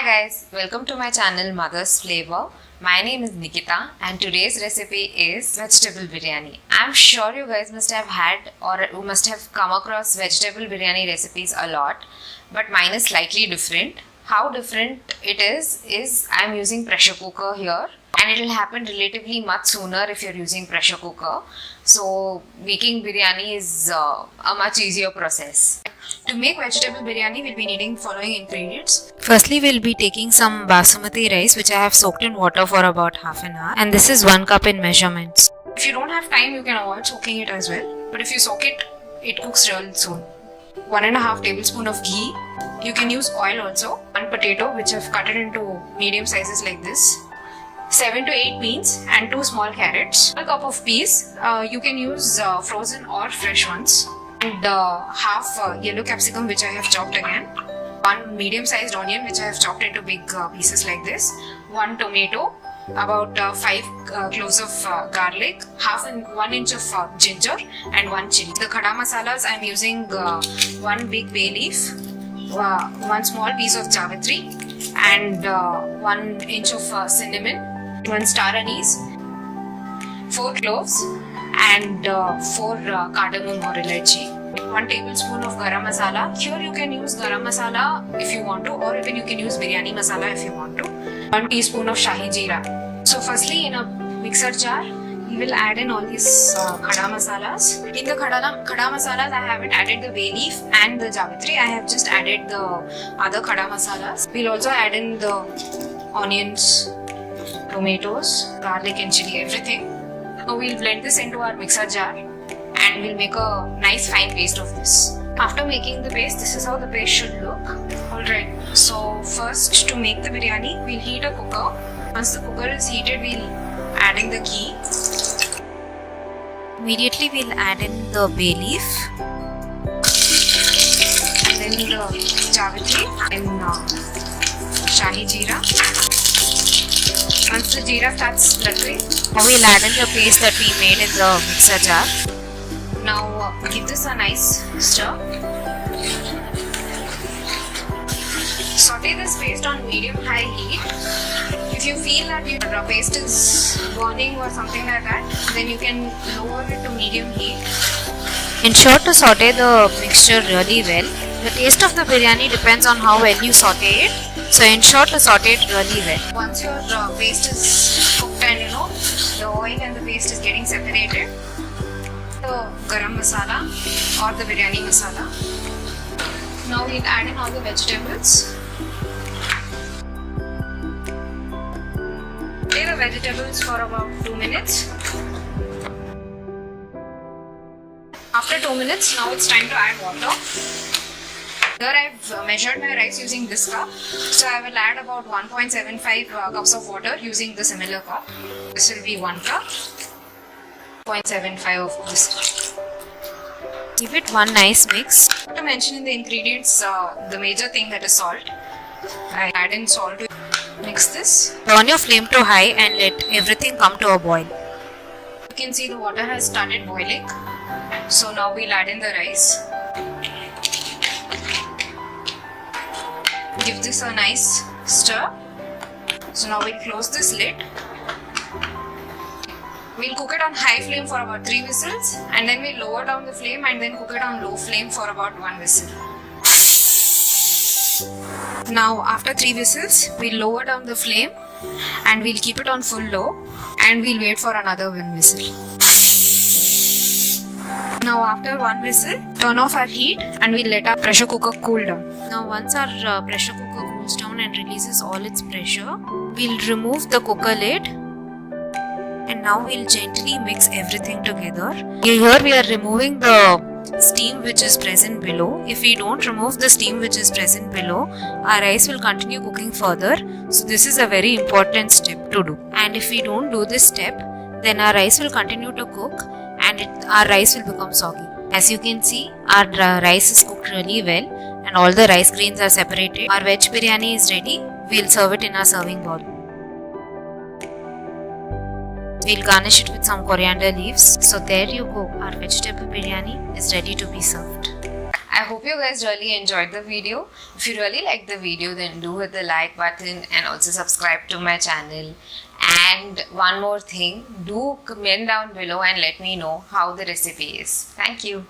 guys, welcome to my channel Mother's Flavor. My name is Nikita and today's recipe is vegetable biryani. I'm sure you guys must have had or you must have come across vegetable biryani recipes a lot, but mine is slightly different. How different it is I'm using pressure cooker here, and it will happen relatively much sooner if you're using pressure cooker. So making biryani is a much easier process. To make vegetable biryani, we'll be needing following ingredients. Firstly, we'll be taking some basmati rice which I have soaked in water for about half an hour, and this is 1 cup in measurements. If you don't have time, you can avoid soaking it as well, but if you soak it, it cooks real soon. 1.5 tablespoon of ghee. You can use oil also. 1 potato which I've cut it into medium sizes like this. 7 to 8 beans and 2 small carrots. 1 cup of peas. You can use frozen or fresh ones. And half yellow capsicum which I have chopped again. 1 medium sized onion which I have chopped into big pieces like this. 1 tomato. About 5 cloves of garlic, 1 inch of ginger and 1 chili. The khada masalas, I am using 1 big bay leaf, 1 small piece of javitri and 1 inch of cinnamon, 1 star anise, 4 cloves and 4 cardamom or elaichi. 1 tablespoon of garam masala. Here you can use garam masala if you want to, or even you can use biryani masala if you want to. 1 teaspoon of shahi jeera. So firstly, in a mixer jar, we will add in all these khada masalas. In the khada masalas, I haven't added the bay leaf and the javitri. I have just added the other khada masalas. We'll also add in the onions, tomatoes, garlic and chili, everything. Now we'll blend this into our mixer jar and we'll make a nice fine paste of this. After making the paste, this is how the paste should look. Alright, so first to make the biryani, we'll heat a cooker. Once the cooker is heated, we'll add in the ghee. Immediately we'll add in the bay leaf and then the javitri and shahi jeera. Once the jeera starts spluttering, we'll add in the paste that we made in the mixer jar. Now give this a nice stir. Saute this paste on medium-high heat. If you feel that your paste is burning or something like that, then you can lower it to medium heat. Ensure to saute the mixture really well. The taste of the biryani depends on how well you saute it, so ensure to saute it really well. Once your paste is cooked and the oil and the paste is getting separated, the garam masala or the biryani masala. Now we'll add in all the vegetables. Saute the vegetables for about 2 minutes. After 2 minutes, now it's time to add water. Here I've measured my rice using this cup. So I will add about 1.75 cups of water using the similar cup. This will be 1 cup. 0.75 of this cup. Give it one nice mix. To mention in the ingredients, the major thing, that is salt. I add in salt to mix this. Turn your flame to high and let everything come to a boil. You can see the water has started boiling. So now we'll add in the rice. Give this a nice stir. So now we'll close this lid. We'll cook it on high flame for about 3 whistles and then we'll lower down the flame and then cook it on low flame for about 1 whistle. Now after 3 whistles, we'll lower down the flame and we'll keep it on full low and we'll wait for another 1 whistle. Now after 1 whistle, turn off our heat and we'll let our pressure cooker cool down. Now once our pressure cooker cools down and releases all its pressure, we'll remove the cooker lid. And now we'll gently mix everything together. Here we are removing the steam which is present below. If we don't remove the steam which is present below, our rice will continue cooking further. So this is a very important step to do. And if we don't do this step, then our rice will continue to cook and our rice will become soggy. As you can see, our rice is cooked really well and all the rice grains are separated. Our veg biryani is ready. We'll serve it in our serving bowl. We'll garnish it with some coriander leaves. So there you go, our vegetable biryani is ready to be served. I hope you guys really enjoyed the video. If you really liked the video, then do hit the like button and also subscribe to my channel. And one more thing, do comment down below and let me know how the recipe is. Thank you.